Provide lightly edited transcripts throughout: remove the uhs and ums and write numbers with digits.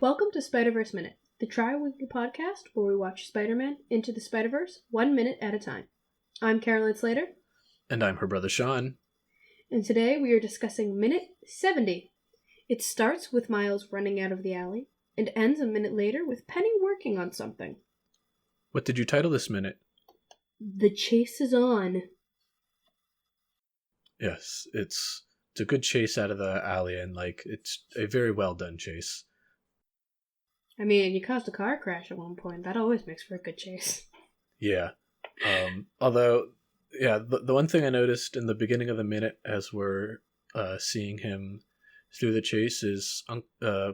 Welcome to Spider-Verse Minute, the tri-weekly podcast where we watch Spider-Man Into the Spider-Verse 1 minute at a time. I'm Caroline Slater. And I'm her brother Sean. And today we are discussing Minute 70. It starts with Miles running out of the alley and ends a minute later with Penny working on something. What did you title this minute? The chase is on. Yes, it's a good chase out of the alley, and it's a very well done chase. I mean, you caused a car crash at one point. That always makes for a good chase. Yeah. Although, the one thing I noticed in the beginning of the minute as we're seeing him through the chase is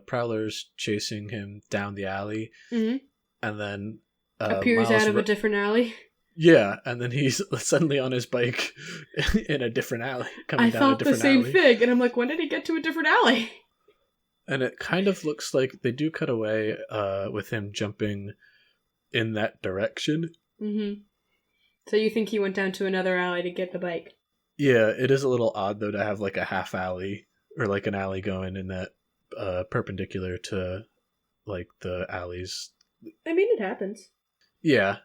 Prowler's chasing him down the alley, and then appears Miles out of a different alley. Yeah, and then he's suddenly on his bike in a different alley, coming down a different alley. I thought the same thing, and I'm like, when did he get to a different alley? And it kind of looks like they do cut away with him jumping in that direction. Mm-hmm. So you think he went down to another alley to get the bike? Yeah, it is a little odd, though, to have like a half alley, or like an alley going in that perpendicular to like the alleys. I mean, it happens. Yeah.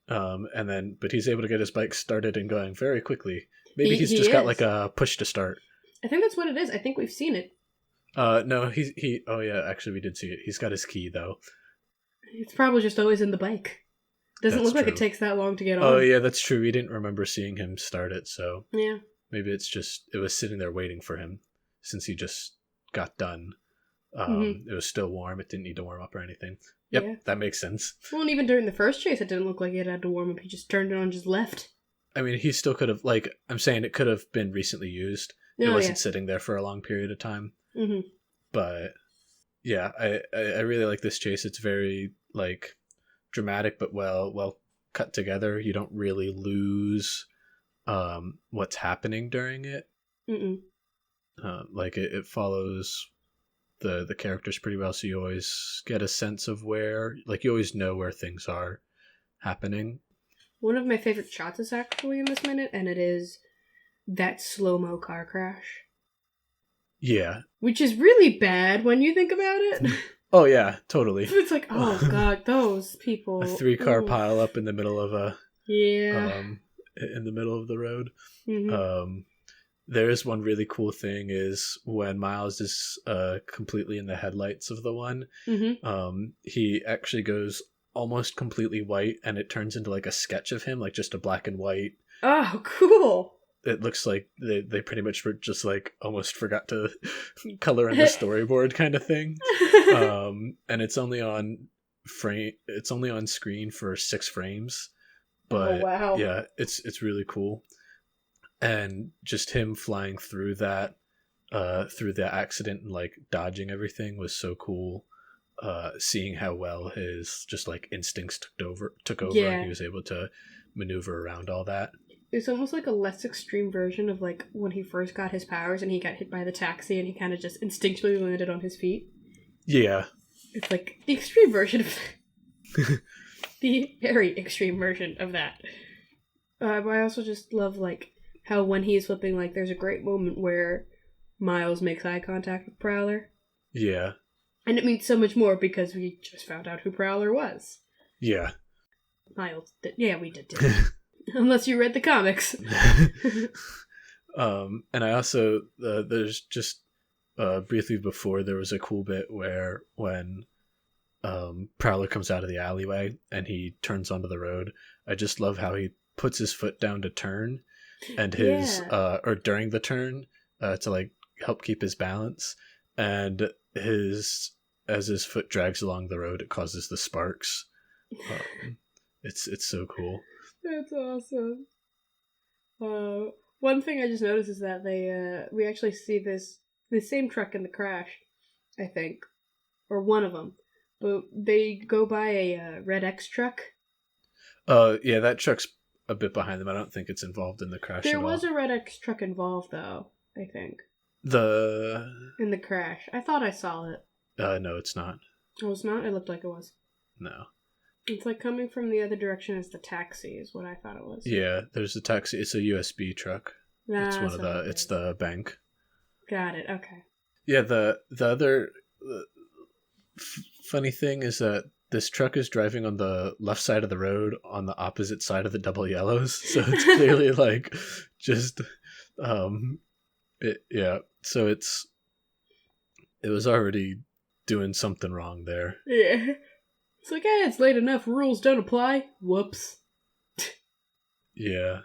But he's able to get his bike started and going very quickly. Maybe he's just got like a push to start. I think that's what it is. I think we've seen it. No, oh yeah, actually we did see it. He's got his key though. It's probably just always in the bike. Doesn't look like it takes that long to get on. Oh yeah, that's true. We didn't remember seeing him start it, so yeah. Maybe it was sitting there waiting for him since he just got done. It was still warm. It didn't need to warm up or anything. Yep, yeah. That makes sense. Well, and even during the first chase, it didn't look like it had to warm up. He just turned it on and just left. I mean, he still could have, I'm saying it could have been recently used. It wasn't sitting there for a long period of time. Mm-hmm. But, yeah, I really like this chase. It's very, dramatic, but well cut together. You don't really lose what's happening during it. Mm-mm. It follows the characters pretty well, so you always get a sense of where, you always know where things are happening. One of my favorite shots is actually in this minute, and it is that slow-mo car crash. Yeah. Which is really bad when you think about it. Oh yeah, totally. It's like, oh god, those people. A 3-car pile up in the middle of in the middle of the road. Mm-hmm. There's one really cool thing is when Miles is completely in the headlights of the one, he actually goes almost completely white, and it turns into a sketch of him, just a black and white. Oh, cool. It looks like they pretty much were just almost forgot to color in the storyboard kind of thing. And it's only on screen for 6 frames. But wow. Yeah, it's really cool. And just him flying through that through the accident and dodging everything was so cool. Seeing how well his just instincts took over, and he was able to maneuver around all that. It's almost like a less extreme version of when he first got his powers and he got hit by the taxi and he kind of just instinctually landed on his feet. Yeah. It's the extreme version of the very extreme version of that. But I also just love how when he's flipping, there's a great moment where Miles makes eye contact with Prowler. Yeah. And it means so much more because we just found out who Prowler was. Yeah. Miles did. Yeah, we did too. Unless you read the comics. And I also, there's just briefly before, there was a cool bit where when Prowler comes out of the alleyway and he turns onto the road, I just love how he puts his foot down to turn, and or during the turn to help keep his balance, and as his foot drags along the road, it causes the sparks. It's so cool. That's awesome. One thing I just noticed is that we actually see the same truck in the crash, I think, or one of them, but they go by a Red X truck. Yeah, that truck's a bit behind them. I don't think it's involved in the crash. There was a Red X truck involved, though, I think. In the crash. I thought I saw it. No, it's not. Oh, it's not? It looked like it was. No. It's coming from the other direction as the taxi is what I thought it was. Yeah, there's a taxi. It's a USB truck. It's one of the. It's the bank. Got it. Okay. Yeah, the other funny thing is that this truck is driving on the left side of the road on the opposite side of the double yellows, so it's clearly like just yeah. So it was already doing something wrong there. Yeah. It's like, it's late enough. Rules don't apply. Whoops. Yeah.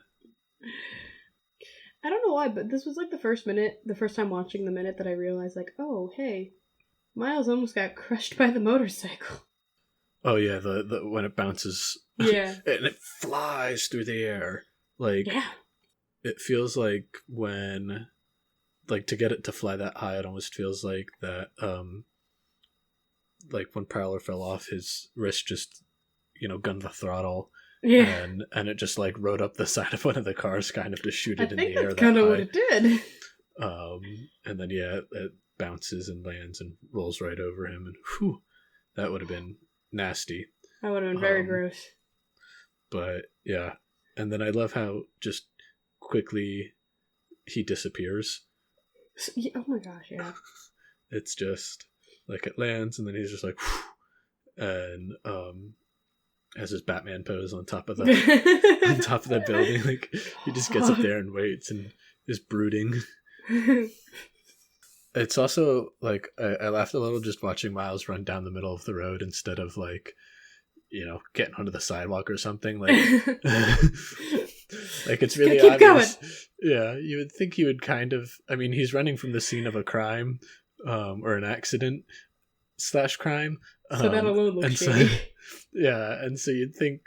I don't know why, but this was like the first time watching the minute that I realized, like, oh, hey, Miles almost got crushed by the motorcycle. Oh yeah, the when it bounces, Yeah, and it flies through the air. Like, yeah, it feels like when, like, to get it to fly that high, it almost feels like that. Like when Prowler fell off, his wrist just, gunned the throttle. yeah. And it just like rode up the side of one of the cars, kind of to shoot it in the air. I think that's kind of what it did. And then it bounces and lands and rolls right over him, and whew, that would have been nasty. That would have been very gross. But yeah, and then I love how just quickly he disappears. Oh my gosh, yeah. It's just like it lands, and then he's just like, whew, and has his Batman pose on top of the building. Like, he just gets up there and waits and is brooding. It's also like I laughed a little just watching Miles run down the middle of the road instead of like, getting onto the sidewalk or something. Like, like it's really keep obvious. Going. Yeah, you would think he would kind of. I mean, he's running from the scene of a crime, or an accident / crime. So that alone looks shady. Yeah, and so you'd think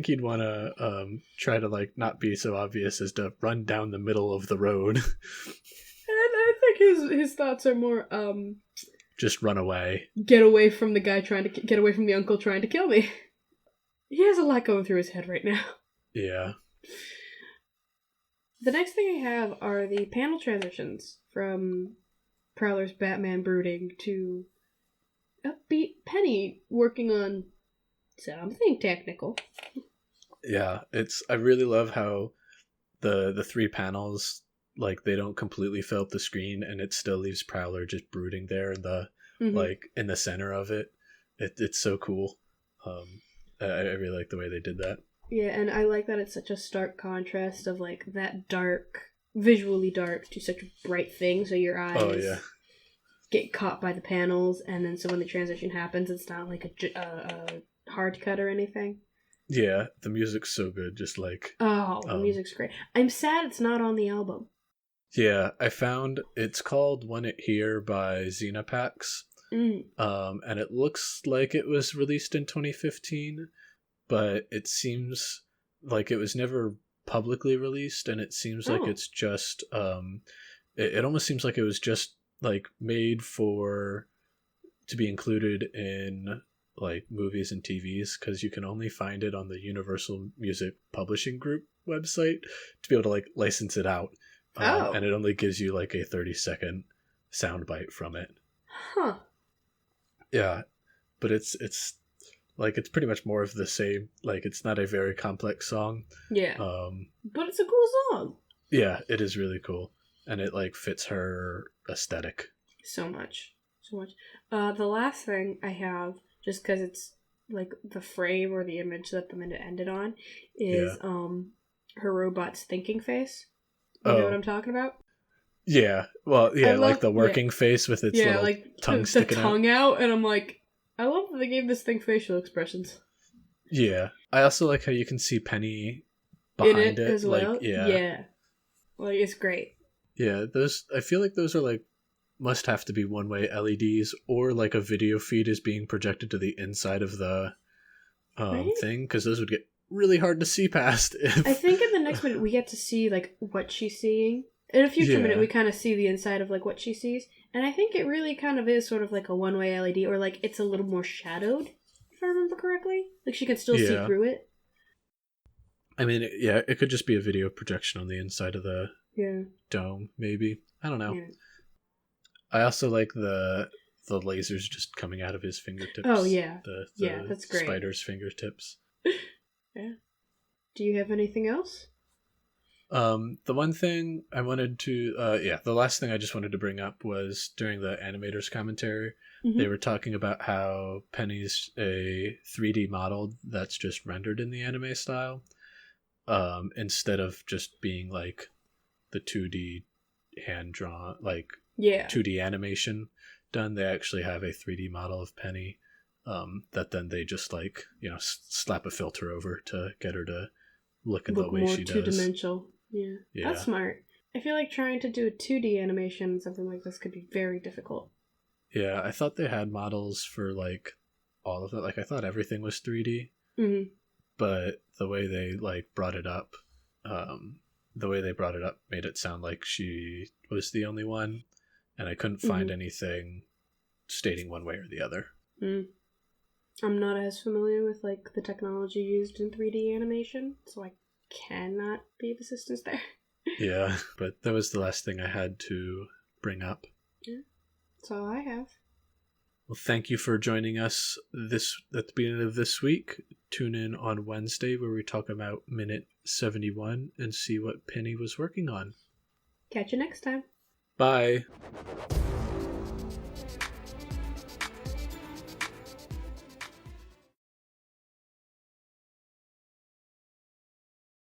he'd want to try to like not be so obvious as to run down the middle of the road. And I think his thoughts are more just run away. Get away from the guy get away from the uncle trying to kill me. He has a lot going through his head right now. Yeah. The next thing I have are the panel transitions from Prowler's Batman brooding to upbeat Penny working on something technical. Yeah, I really love how the three panels, like, they don't completely fill up the screen, and it still leaves Prowler just brooding there in the like in the center of it. It's so cool. I really like the way they did that. Yeah, and I like that it's such a stark contrast of like that dark, visually dark, to such a bright thing, so your eyes get caught by the panels, and then so when the transition happens, it's not like a hard cut or anything. Yeah, the music's so good, just like... the music's great. I'm sad it's not on the album. Yeah, I found it's called Want It Here by Xenopax. And it looks like it was released in 2015, but it seems like it was never publicly released, and it seems like it's just... It almost seems like it was just like made to be included in like movies and TVs, because you can only find it on the Universal Music Publishing Group website to be able to like license it out. And it only gives you like a 30-second soundbite from it. Huh. Yeah, but it's like it's pretty much more of the same. Like, it's not a very complex song. Yeah. But it's a cool song. Yeah, it is really cool, and it like fits her aesthetic so much. The last thing I have, just because it's like the frame or the image that the minute ended on, is her robot's thinking face. You know what I'm talking about? Yeah. Well, yeah, like the working face with its little like tongue sticking out. The tongue out, and I'm like, I love that they gave this thing facial expressions. Yeah. I also like how you can see Penny behind it as well. Like, yeah. Like, it's great. Yeah, I feel like those are like must have to be one-way LEDs, or like a video feed is being projected to the inside of the thing, because those would get really hard to see past. I think in the next minute we get to see like what she's seeing. In a future minute we kind of see the inside of like what she sees, and I think it really kind of is sort of like a one-way LED, or like it's a little more shadowed, if I remember correctly. Like she can still see through it. I mean, it could just be a video projection on the inside of the dome, maybe. I don't know. Yeah. I also like the lasers just coming out of his fingertips. Oh, yeah. The that's great. Spider's fingertips. Yeah. Do you have anything else? The one thing I wanted to, the last thing I just wanted to bring up was during the animators commentary, they were talking about how Penny's a 3D model that's just rendered in the anime style, instead of just being like the 2D hand drawn, like Yeah. 2D animation done. They actually have a 3D model of Penny, that then they just like, slap a filter over to get her to look in the way more she does. two-dimensional. Yeah. That's smart. I feel like trying to do a 2D animation, something like this, could be very difficult. Yeah, I thought they had models for like all of it. Like I thought everything was 3D, but the way they like brought it up, made it sound like she was the only one, and I couldn't find anything stating one way or the other. I'm not as familiar with like the technology used in 3D animation, so I cannot be of assistance there. Yeah, but that was the last thing I had to bring up. Yeah, that's all I have. Well, thank you for joining us at the beginning of this week. Tune in on Wednesday where we talk about minute 71 and see what Penny was working on. Catch you next time. Bye.